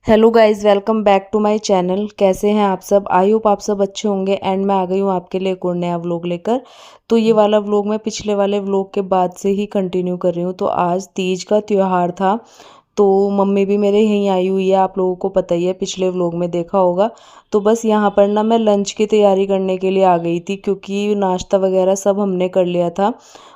Hello guys, welcome back to my channel. कैसे हैं आप सब? आई होप आप सब अच्छे होंगे। एंड मैं आ गई हूँ आपके लिए एक और नया व्लॉग लेकर। तो ये वाला व्लॉग मैं पिछले वाले व्लॉग के बाद से ही कंटिन्यू कर रही हूँ। तो आज तीज का त्यौहार था, तो मम्मी भी मेरे यहीं आई हुई है। आप लोगों को पता ही है, पिछले व्लॉग में देखा होगा। तो बस यहाँ पर ना मैं लंच की तैयारी करने के लिए आ गई थी, क्योंकि नाश्ता वगैरह सब हमने कर लिया था।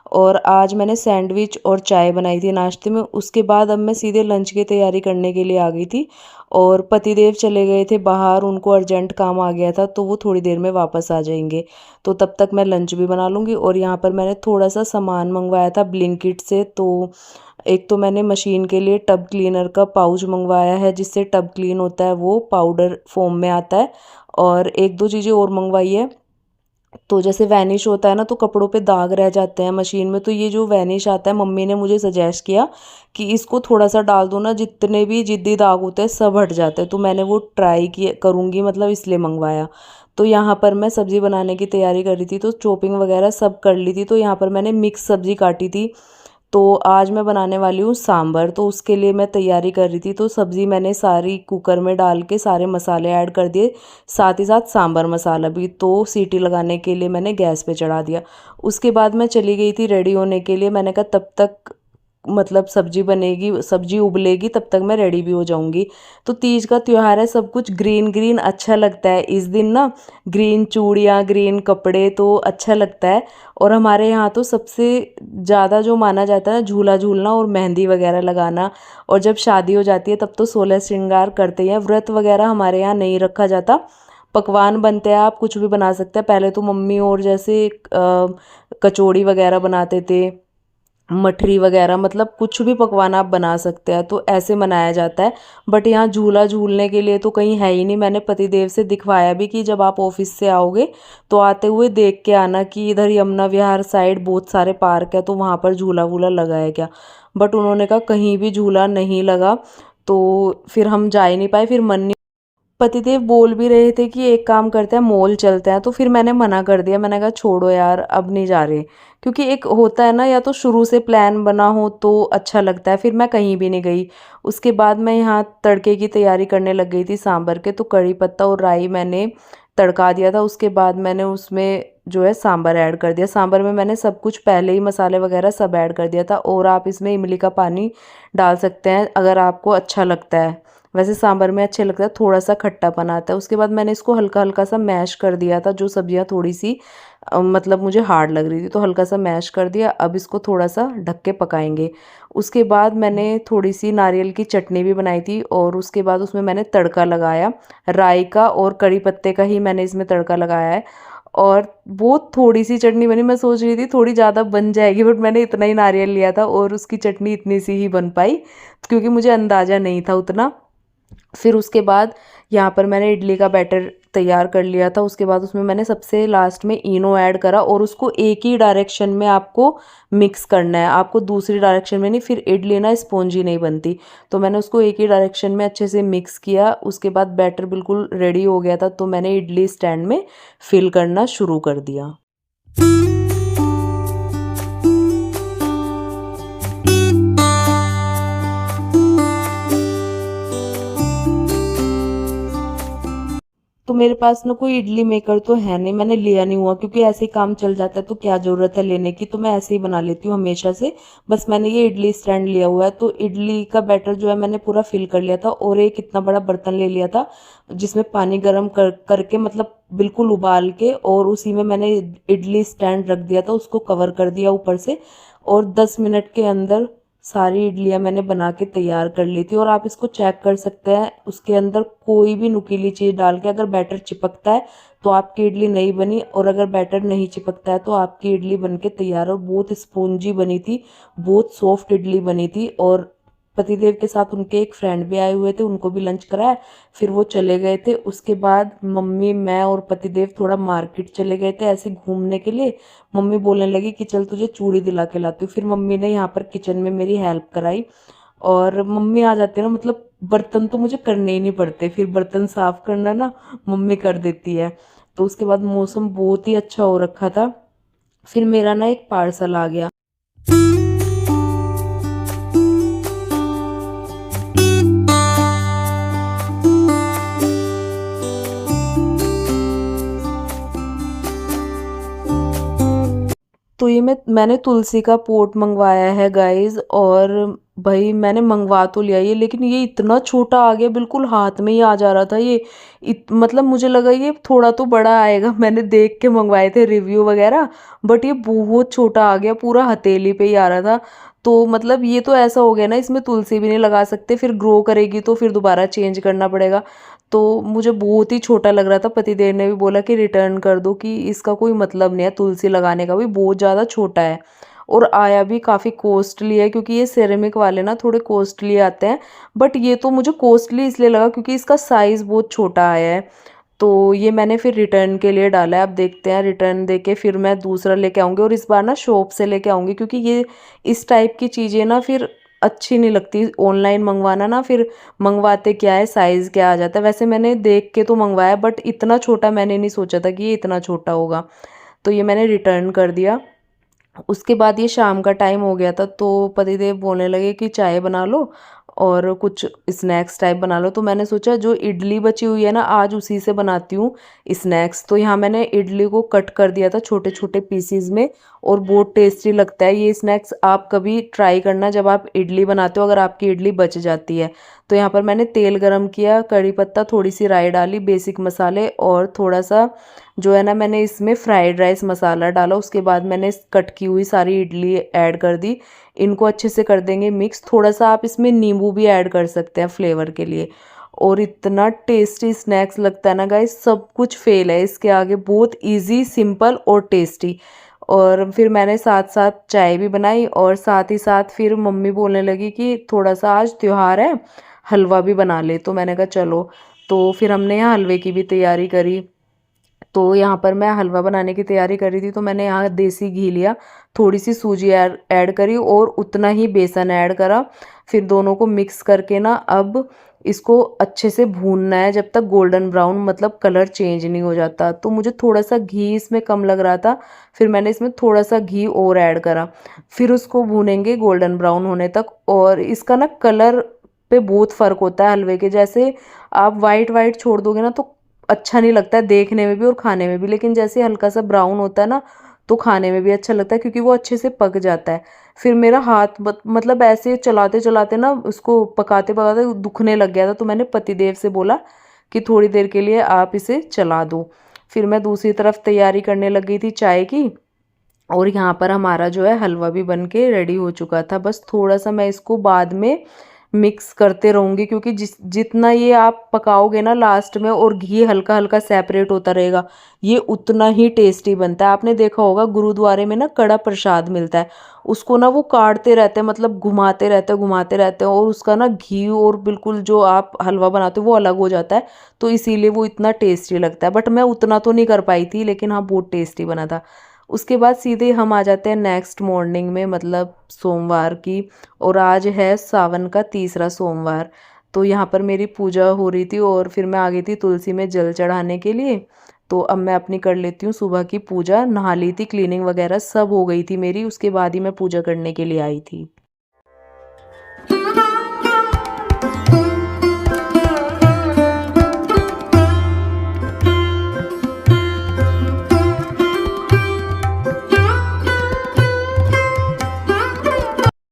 और आज मैंने सैंडविच और चाय बनाई थी नाश्ते में। उसके बाद अब मैं सीधे लंच की तैयारी करने के लिए आ गई थी। और पतिदेव चले गए थे बाहर, उनको अर्जेंट काम आ गया था, तो वो थोड़ी देर में वापस आ जाएंगे। तो तब तक मैं लंच भी बना लूँगी। और यहाँ पर मैंने थोड़ा सा सामान मंगवाया था ब्लिंकिट से। तो एक तो मैंने मशीन के लिए टब क्लीनर का पाउच मंगवाया है, जिससे टब क्लीन होता है, वो पाउडर फॉर्म में आता है। और एक दो चीज़ें और मंगवाई है। तो जैसे वैनिश होता है ना, तो कपड़ों पे दाग रह जाते हैं मशीन में, तो ये जो वैनिश आता है, मम्मी ने मुझे सजेस्ट किया कि इसको थोड़ा सा डाल दो ना, जितने भी जिद्दी दाग होते हैं सब हट जाते हैं। तो मैंने वो ट्राई किया करूँगी, मतलब इसलिए मंगवाया। तो यहाँ पर मैं सब्ज़ी बनाने की तैयारी कर रही थी, तो चॉपिंग वगैरह सब कर ली थी। तो यहाँ पर मैंने मिक्स सब्ज़ी काटी थी। तो आज मैं बनाने वाली हूँ सांभर, तो उसके लिए मैं तैयारी कर रही थी। तो सब्ज़ी मैंने सारी कुकर में डाल के सारे मसाले ऐड कर दिए, साथ ही साथ सांभर मसाला भी। तो सीटी लगाने के लिए मैंने गैस पे चढ़ा दिया। उसके बाद मैं चली गई थी रेडी होने के लिए। मैंने कहा तब तक मतलब सब्जी बनेगी, सब्जी उबलेगी, तब तक मैं रेडी भी हो जाऊंगी। तो तीज का त्योहार है, सब कुछ ग्रीन ग्रीन अच्छा लगता है इस दिन ना। ग्रीन चूड़ियाँ, ग्रीन कपड़े, तो अच्छा लगता है। और हमारे यहाँ तो सबसे ज़्यादा जो माना जाता है ना, झूला झूलना और मेहंदी वगैरह लगाना। और जब शादी हो जाती है तब तो 16 श्रृंगार करते हैं। व्रत वगैरह हमारे यहाँ नहीं रखा जाता, पकवान बनते हैं, आप कुछ भी बना सकते हैं। पहले तो मम्मी और जैसे कचौड़ी वगैरह बनाते थे, मठरी वगैरह, मतलब कुछ भी पकवान आप बना सकते हैं, तो ऐसे मनाया जाता है। बट यहाँ झूला झूलने के लिए तो कहीं है ही नहीं। मैंने पतिदेव से दिखवाया भी कि जब आप ऑफिस से आओगे तो आते हुए देख के आना कि इधर यमुना विहार साइड बहुत सारे पार्क है, तो वहाँ पर झूला वूला लगा है क्या। बट उन्होंने कहा कहीं भी झूला नहीं लगा। तो फिर हम जा ही नहीं पाए, फिर मन नहीं। पतिदेव बोल भी रहे थे कि एक काम करते हैं, मॉल चलते हैं। तो फिर मैंने मना कर दिया, मैंने कहा छोड़ो यार, अब नहीं जा रहे। क्योंकि एक होता है ना, या तो शुरू से प्लान बना हो तो अच्छा लगता है। फिर मैं कहीं भी नहीं गई। उसके बाद मैं यहाँ तड़के की तैयारी करने लग गई थी सांभर के। तो कड़ी पत्ता और राई मैंने तड़का दिया था। उसके बाद मैंने उसमें जो है सांभर ऐड कर दिया। सांभर में मैंने सब कुछ पहले ही मसाले वगैरह सब ऐड कर दिया था। और आप इसमें इमली का पानी डाल सकते हैं अगर आपको अच्छा लगता है। वैसे सांभर में अच्छे लगता है, थोड़ा सा खट्टापन आता है। उसके बाद मैंने इसको हल्का हल्का सा मैश कर दिया था। जो सब्जियां थोड़ी सी मतलब मुझे हार्ड लग रही थी, तो हल्का सा मैश कर दिया। अब इसको थोड़ा सा ढक के पकाएंगे। उसके बाद मैंने थोड़ी सी नारियल की चटनी भी बनाई थी। और उसके बाद उसमें मैंने तड़का लगाया, राई का और कड़ी पत्ते का ही मैंने इसमें तड़का लगाया है। और वो थोड़ी सी चटनी बनी, मैं सोच रही थी थोड़ी ज़्यादा बन जाएगी, बट मैंने इतना ही नारियल लिया था और उसकी चटनी इतनी सी ही बन पाई, क्योंकि मुझे अंदाज़ा नहीं था उतना। फिर उसके बाद यहाँ पर मैंने इडली का बैटर तैयार कर लिया था। उसके बाद उसमें मैंने सबसे लास्ट में इनो ऐड करा, और उसको एक ही डायरेक्शन में आपको मिक्स करना है, आपको दूसरी डायरेक्शन में नहीं, फिर इडली ना स्पॉन्जी नहीं बनती। तो मैंने उसको एक ही डायरेक्शन में अच्छे से मिक्स किया। उसके बाद बैटर बिल्कुल रेडी हो गया था, तो मैंने इडली स्टैंड में फिल करना शुरू कर दिया। तो मेरे पास ना कोई इडली मेकर तो है नहीं, मैंने लिया नहीं हुआ, क्योंकि ऐसे ही काम चल जाता है, तो क्या ज़रूरत है लेने की। तो मैं ऐसे ही बना लेती हूँ हमेशा से। बस मैंने ये इडली स्टैंड लिया हुआ है। तो इडली का बैटर जो है मैंने पूरा फिल कर लिया था, और एक इतना बड़ा बर्तन ले लिया था, जिसमें पानी गर्म करके, मतलब बिल्कुल उबाल के, और उसी में मैंने इडली स्टैंड रख दिया था, उसको कवर कर दिया ऊपर से। और 10 मिनट के अंदर सारी इडलियां मैंने बना के तैयार कर ली थी। और आप इसको चेक कर सकते हैं, उसके अंदर कोई भी नुकीली चीज़ डाल के, अगर बैटर चिपकता है तो आपकी इडली नहीं बनी, और अगर बैटर नहीं चिपकता है तो आपकी इडली बन के तैयार। और बहुत स्पॉन्जी बनी थी, बहुत सॉफ्ट इडली बनी थी। और पतिदेव के साथ उनके एक फ्रेंड भी आए हुए थे, उनको भी लंच कराया, फिर वो चले गए थे। उसके बाद मम्मी, मैं और पतिदेव थोड़ा मार्केट चले गए थे ऐसे घूमने के लिए। मम्मी बोलने लगी कि चल तुझे चूड़ी दिला के लाती हूँ। फिर मम्मी ने यहाँ पर किचन में मेरी हेल्प कराई। और मम्मी आ जाती है ना, मतलब बर्तन तो मुझे करने ही नहीं पड़ते, फिर बर्तन साफ करना ना मम्मी कर देती है। तो उसके बाद मौसम बहुत ही अच्छा हो रखा था। फिर मेरा ना एक पार्सल आ गया। ये मैंने तुलसी का पॉट मंगवाया है गाइस। और भाई मैंने मंगवा तो लिया ये, लेकिन ये इतना छोटा आ गया, बिल्कुल हाथ में ही आ जा रहा था ये। मतलब मुझे लगा ये थोड़ा तो बड़ा आएगा, मैंने देख के मंगवाए थे रिव्यू वगैरह, बट ये बहुत छोटा आ गया, पूरा हथेली पे ही आ रहा था। तो मतलब ये तो ऐसा हो गया ना, इसमें तुलसी भी नहीं लगा सकते, फिर ग्रो करेगी तो फिर दोबारा चेंज करना पड़ेगा। तो मुझे बहुत ही छोटा लग रहा था, पतिदेव ने भी बोला कि रिटर्न कर दो, कि इसका कोई मतलब नहीं है तुलसी लगाने का भी, बहुत ज़्यादा छोटा है। और आया भी काफ़ी कॉस्टली है, क्योंकि ये सेरेमिक वाले ना थोड़े कॉस्टली आते हैं। बट ये तो मुझे कॉस्टली इसलिए लगा क्योंकि इसका साइज़ बहुत छोटा आया है। तो ये मैंने फिर रिटर्न के लिए डाला है। अब देखते हैं, रिटर्न देके फिर मैं दूसरा लेके आऊँगी, और इस बार ना शॉप से लेके आऊँगी, क्योंकि ये इस टाइप की चीज़ें ना फिर अच्छी नहीं लगती ऑनलाइन मंगवाना ना, फिर मंगवाते क्या है साइज़ क्या आ जाता है। वैसे मैंने देख के तो मंगवाया, बट इतना छोटा मैंने नहीं सोचा था कि ये इतना छोटा होगा। तो ये मैंने रिटर्न कर दिया। उसके बाद ये शाम का टाइम हो गया था, तो पतिदेव बोलने लगे कि चाय बना लो और कुछ स्नैक्स टाइप बना लो। तो मैंने सोचा जो इडली बची हुई है ना, आज उसी से बनाती हूँ स्नैक्स। तो यहाँ मैंने इडली को कट कर दिया था छोटे छोटे पीसीज में, और बहुत टेस्टी लगता है ये स्नैक्स। आप कभी ट्राई करना जब आप इडली बनाते हो, अगर आपकी इडली बच जाती है। तो यहाँ पर मैंने तेल गरम किया, कड़ी पत्ता, थोड़ी सी राई डाली, बेसिक मसाले, और थोड़ा सा जो है ना मैंने इसमें फ्राइड राइस मसाला डाला। उसके बाद मैंने कट की हुई सारी इडली ऐड कर दी। इनको अच्छे से कर देंगे मिक्स। थोड़ा सा आप इसमें नींबू भी ऐड कर सकते हैं फ्लेवर के लिए। और इतना टेस्टी स्नैक्स लगता है ना गाइस, सब कुछ फेल है इसके आगे, बहुत इजी, सिंपल और टेस्टी। और फिर मैंने साथ साथ चाय भी बनाई, और साथ ही साथ फिर मम्मी बोलने लगी कि थोड़ा सा आज त्योहार है, हलवा भी बना ले। तो मैंने कहा चलो। तो फिर हमने यहाँ हलवे की भी तैयारी करी। तो यहाँ पर मैं हलवा बनाने की तैयारी कर रही थी, तो मैंने यहाँ देसी घी लिया, थोड़ी सी सूजी ऐड करी, और उतना ही बेसन ऐड करा। फिर दोनों को मिक्स करके ना अब इसको अच्छे से भूनना है जब तक गोल्डन ब्राउन, मतलब कलर चेंज नहीं हो जाता। तो मुझे थोड़ा सा घी इसमें कम लग रहा था, फिर मैंने इसमें थोड़ा सा घी और ऐड करा। फिर उसको भूनेंगे गोल्डन ब्राउन होने तक। और इसका ना कलर पे बहुत फ़र्क होता है हलवे के। जैसे आप वाइट वाइट छोड़ दोगे ना, तो अच्छा नहीं लगता है देखने में भी और खाने में भी, लेकिन जैसे हल्का सा ब्राउन होता है ना, तो खाने में भी अच्छा लगता है, क्योंकि वो अच्छे से पक जाता है। फिर मेरा हाथ मतलब ऐसे चलाते चलाते ना, उसको पकाते पकाते दुखने लग गया था। तो मैंने पतिदेव से बोला कि थोड़ी देर के लिए आप इसे चला दो। फिर मैं दूसरी तरफ तैयारी करने लग गई थी चाय की। और यहाँ पर हमारा जो है हलवा भी बन के रेडी हो चुका था। बस थोड़ा सा मैं इसको बाद में मिक्स करते रहूँगी, क्योंकि जितना ये आप पकाओगे ना लास्ट में, और घी हल्का हल्का सेपरेट होता रहेगा, ये उतना ही टेस्टी बनता है। आपने देखा होगा गुरुद्वारे में ना कड़ा प्रसाद मिलता है, उसको ना वो काटते रहते हैं, मतलब घुमाते रहते हैं, और उसका ना घी और बिल्कुल जो आप हलवा बनाते हो वो अलग हो जाता है। तो इसीलिए वो इतना टेस्टी लगता है। बट मैं उतना तो नहीं कर पाई थी, लेकिन हाँ बहुत टेस्टी बना था। उसके बाद सीधे हम आ जाते हैं नेक्स्ट मॉर्निंग में, मतलब सोमवार की। और आज है सावन का तीसरा सोमवार। तो यहाँ पर मेरी पूजा हो रही थी, और फिर मैं आ गई थी तुलसी में जल चढ़ाने के लिए। तो अब मैं अपनी कर लेती हूँ सुबह की पूजा। नहा ली थी, क्लीनिंग वगैरह सब हो गई थी मेरी, उसके बाद ही मैं पूजा करने के लिए आई थी।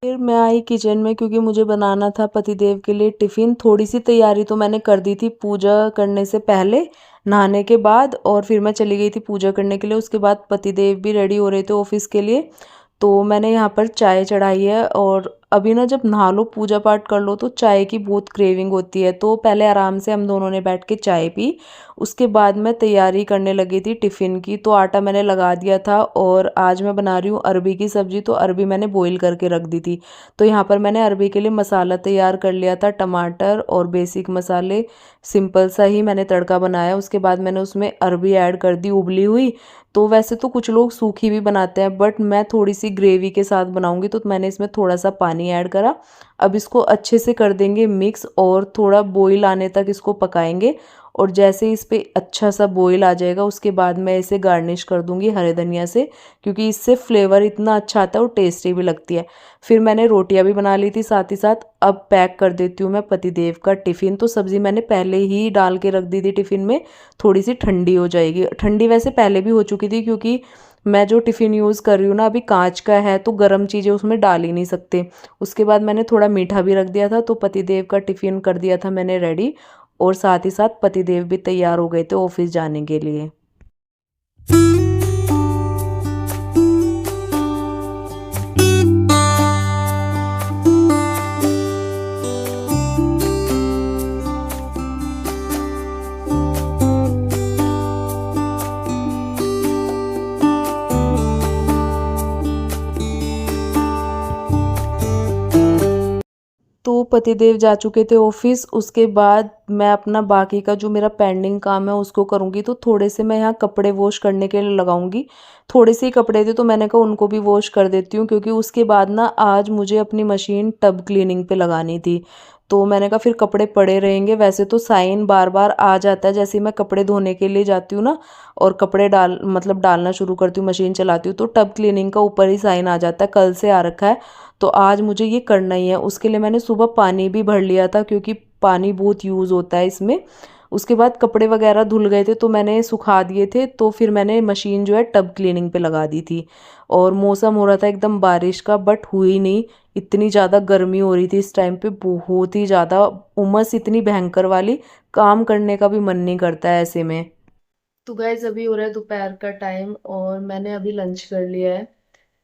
फिर मैं आई किचन में, क्योंकि मुझे बनाना था पतिदेव के लिए टिफ़िन। थोड़ी सी तैयारी तो मैंने कर दी थी पूजा करने से पहले, नहाने के बाद। और फिर मैं चली गई थी पूजा करने के लिए। उसके बाद पतिदेव भी रेडी हो रहे थे ऑफिस के लिए। तो मैंने यहाँ पर चाय चढ़ाई है। और अभी ना जब नहा लो पूजा पाठ कर लो तो चाय की बहुत क्रेविंग होती है। तो पहले आराम से हम दोनों ने बैठ के चाय पी। उसके बाद मैं तैयारी करने लगी थी टिफ़िन की। तो आटा मैंने लगा दिया था, और आज मैं बना रही हूँ अरबी की सब्ज़ी। तो अरबी मैंने बॉईल करके रख दी थी। तो यहाँ पर मैंने अरबी के लिए मसाला तैयार कर लिया था, टमाटर और बेसिक मसाले, सिंपल सा ही मैंने तड़का बनाया। उसके बाद मैंने उसमें अरबी ऐड कर दी उबली हुई। तो वैसे तो कुछ लोग सूखी भी बनाते हैं, बट मैं थोड़ी सी ग्रेवी के साथ बनाऊंगी, तो मैंने इसमें थोड़ा सा पानी ऐड करा। अब इसको अच्छे से कर देंगे मिक्स, और थोड़ा बॉईल आने तक इसको पकाएंगे। और जैसे ही इस पे अच्छा सा बॉईल आ जाएगा, उसके बाद मैं इसे गार्निश कर दूंगी हरे धनिया से, क्योंकि इससे फ्लेवर इतना अच्छा आता है और टेस्टी भी लगती है। फिर मैंने रोटियां भी बना ली थी साथ ही साथ। अब पैक कर देती हूँ मैं पतिदेव का टिफ़िन। तो सब्ज़ी मैंने पहले ही डाल के रख दी थी टिफ़िन में, थोड़ी सी ठंडी हो जाएगी। ठंडी वैसे पहले भी हो चुकी थी, क्योंकि मैं जो टिफ़िन यूज़ कर रही हूँ ना अभी कांच का है, तो गर्म चीज़ें उसमें डाल ही नहीं सकते। उसके बाद मैंने थोड़ा मीठा भी रख दिया था, तो पतिदेव का टिफ़िन कर दिया था मैंने रेडी, और साथ ही साथ पतिदेव भी तैयार हो गए थे ऑफ़िस जाने के लिए। तो पतिदेव जा चुके थे ऑफिस, उसके बाद मैं अपना बाकी का जो मेरा पेंडिंग काम है उसको करूँगी। तो थोड़े से मैं यहाँ कपड़े वॉश करने के लिए लगाऊंगी। थोड़े से ही कपड़े थे तो मैंने कहा उनको भी वॉश कर देती हूँ, क्योंकि उसके बाद ना आज मुझे अपनी मशीन टब क्लीनिंग पे लगानी थी। तो मैंने कहा फिर कपड़े पड़े रहेंगे, वैसे तो साइन बार बार आ जाता है जैसे ही मैं कपड़े धोने के लिए जाती हूँ ना, और कपड़े डालना शुरू करती हूँ, मशीन चलाती हूँ, तो टब क्लीनिंग का ऊपर ही साइन आ जाता है, कल से आ रखा है। तो आज मुझे ये करना ही है। उसके लिए मैंने सुबह पानी भी भर लिया था, क्योंकि पानी बहुत यूज़ होता है इसमें। उसके बाद कपड़े वगैरह धुल गए थे तो मैंने सुखा दिए थे, तो फिर मैंने मशीन जो है टब क्लीनिंग पे लगा दी थी। और मौसम हो रहा था एकदम बारिश का, बट हुई नहीं। इतनी ज़्यादा गर्मी हो रही थी इस टाइम पे, बहुत ही ज़्यादा उमस, इतनी भयंकर वाली, काम करने का भी मन नहीं करता है ऐसे में। तो गाइज अभी हो रहा है दोपहर का टाइम, और मैंने अभी लंच कर लिया है।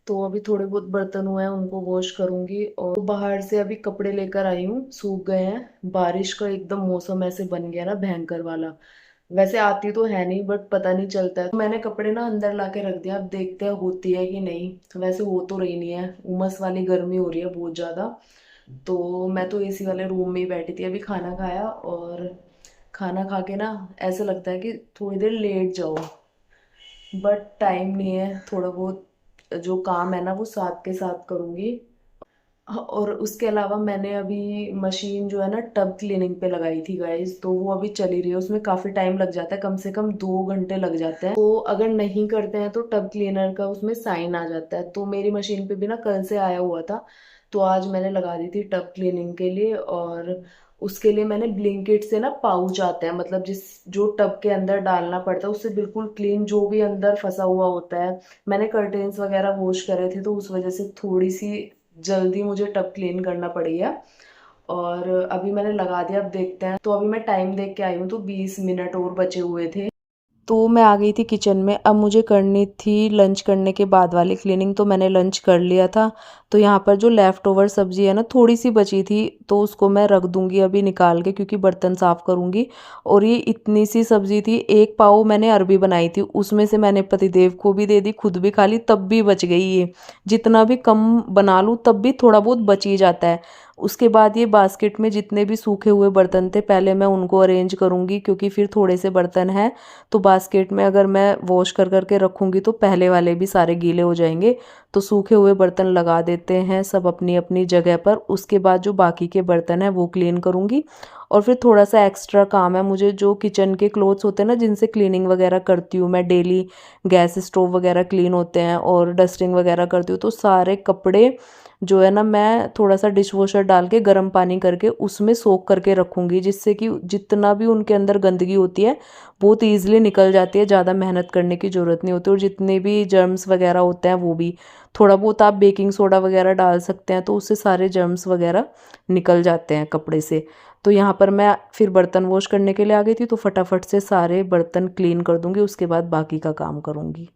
तो अभी थोड़े बहुत बर्तन हुए हैं, उनको वॉश करूंगी। और बाहर से अभी कपड़े लेकर आई हूँ, सूख गए हैं। बारिश का एकदम मौसम ऐसे बन गया ना भयंकर वाला। वैसे आती तो है नहीं, बट पता नहीं चलता है। तो मैंने कपड़े ना अंदर लाके रख दिया, अब देखते हैं होती है कि नहीं। वैसे हो तो रही नहीं है, उमस वाली गर्मी हो रही है बहुत ज्यादा। तो मैं तो एसी वाले रूम में ही बैठी थी, अभी खाना खाया, और खाना खा के ना ऐसा लगता है कि थोड़ी देर लेट जाओ, बट टाइम नहीं है। थोड़ा बहुत जो काम है ना वो साथ के साथ करूँगी। और उसके अलावा मैंने अभी मशीन जो है ना टब क्लीनिंग पे लगाई थी गाइस, तो वो अभी चली रही है। उसमें काफ़ी टाइम लग जाता है, कम से कम 2 घंटे लग जाते हैं। तो अगर नहीं करते हैं तो टब क्लीनर का उसमें साइन आ जाता है। तो मेरी मशीन पे भी ना कल से आया हुआ था, तो आज मैंने लगा दी थी टब क्लीनिंग के लिए। और उसके लिए मैंने ब्लिंकिट से ना पाउच आते हैं, मतलब जिस जो टब के अंदर डालना पड़ता है, उससे बिल्कुल क्लीन जो भी अंदर फंसा हुआ होता है। मैंने कर्टेन्स वगैरह वॉश करे थे, तो उस वजह से थोड़ी सी जल्दी मुझे टब क्लीन करना पड़ी है। और अभी मैंने लगा दिया, अब देखते हैं। तो अभी मैं टाइम देख के आई हूँ, तो 20 मिनट और बचे हुए थे। तो मैं आ गई थी किचन में, अब मुझे करनी थी लंच करने के बाद वाली क्लीनिंग। तो मैंने लंच कर लिया था। तो यहाँ पर जो लेफ़्ट ओवर सब्ज़ी है ना, थोड़ी सी बची थी, तो उसको मैं रख दूँगी अभी निकाल के, क्योंकि बर्तन साफ़ करूँगी। और ये इतनी सी सब्ज़ी थी, एक पाव मैंने अरबी बनाई थी, उसमें से मैंने पतिदेव को भी दे दी, खुद भी खा ली, तब भी बच गई ये। जितना भी कम बना लूँ तब भी थोड़ा बहुत बच ही जाता है। उसके बाद ये बास्केट में जितने भी सूखे हुए बर्तन थे, पहले मैं उनको अरेंज करूँगी, क्योंकि फिर थोड़े से बर्तन हैं। तो बास्केट में अगर मैं वॉश कर करके रखूँगी तो पहले वाले भी सारे गीले हो जाएंगे। तो सूखे हुए बर्तन लगा देते हैं सब अपनी अपनी जगह पर। उसके बाद जो बाकी के बर्तन हैं वो क्लीन करूँगी। और फिर थोड़ा सा एक्स्ट्रा काम है मुझे, जो किचन के क्लोथ्स होते हैं ना, जिनसे क्लीनिंग वगैरह करती हूँ मैं डेली, गैस स्टोव वगैरह क्लीन होते हैं और डस्टिंग वगैरह करती हूँ, तो सारे कपड़े जो है ना मैं थोड़ा सा डिश वॉशर डाल के गर्म पानी करके उसमें सोक करके रखूँगी, जिससे कि जितना भी उनके अंदर गंदगी होती है बहुत ईजिली निकल जाती है, ज़्यादा मेहनत करने की ज़रूरत नहीं होती। और जितने भी जर्म्स वगैरह होते हैं वो भी, थोड़ा बहुत आप बेकिंग सोडा वगैरह डाल सकते हैं, तो उससे सारे जर्म्स वगैरह निकल जाते हैं कपड़े से। तो यहाँ पर मैं फिर बर्तन वॉश करने के लिए आ गई थी, तो फटाफट से सारे बर्तन क्लीन कर दूँगी, उसके बाद बाकी का काम करूँगी।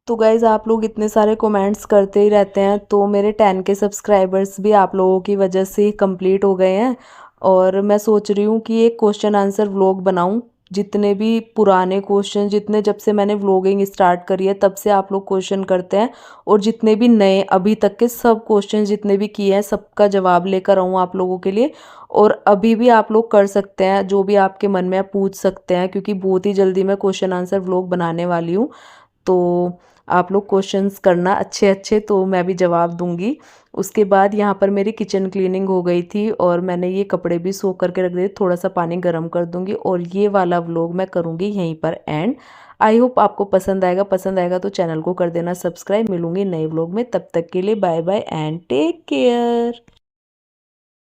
तो गाइज़ आप लोग इतने सारे कमेंट्स करते ही रहते हैं, तो मेरे 10 के सब्सक्राइबर्स भी आप लोगों की वजह से कंप्लीट हो गए हैं। और मैं सोच रही हूँ कि एक क्वेश्चन आंसर व्लॉग बनाऊँ। जितने भी पुराने क्वेश्चन, जितने जब से मैंने व्लॉगिंग स्टार्ट करी है तब से आप लोग क्वेश्चन करते हैं, और जितने भी नए अभी तक के सब क्वेश्चन जितने भी किए हैं सबका जवाब लेकर आऊँ आप लोगों के लिए। और अभी भी आप लोग कर सकते हैं, जो भी आपके मन में आप पूछ सकते हैं, क्योंकि बहुत ही जल्दी मैं क्वेश्चन आंसर व्लॉग बनाने वाली हूँ। तो आप लोग क्वेश्चंस करना अच्छे अच्छे, तो मैं भी जवाब दूंगी। उसके बाद यहाँ पर मेरी किचन क्लीनिंग हो गई थी, और मैंने ये कपड़े भी सो करके रख दिए। थोड़ा सा पानी गर्म कर दूंगी, और ये वाला व्लॉग मैं करूँगी यहीं पर एंड। आई होप आपको पसंद आएगा तो चैनल को कर देना सब्सक्राइब। मिलूंगी नए व्लॉग में, तब तक के लिए bye bye and take care.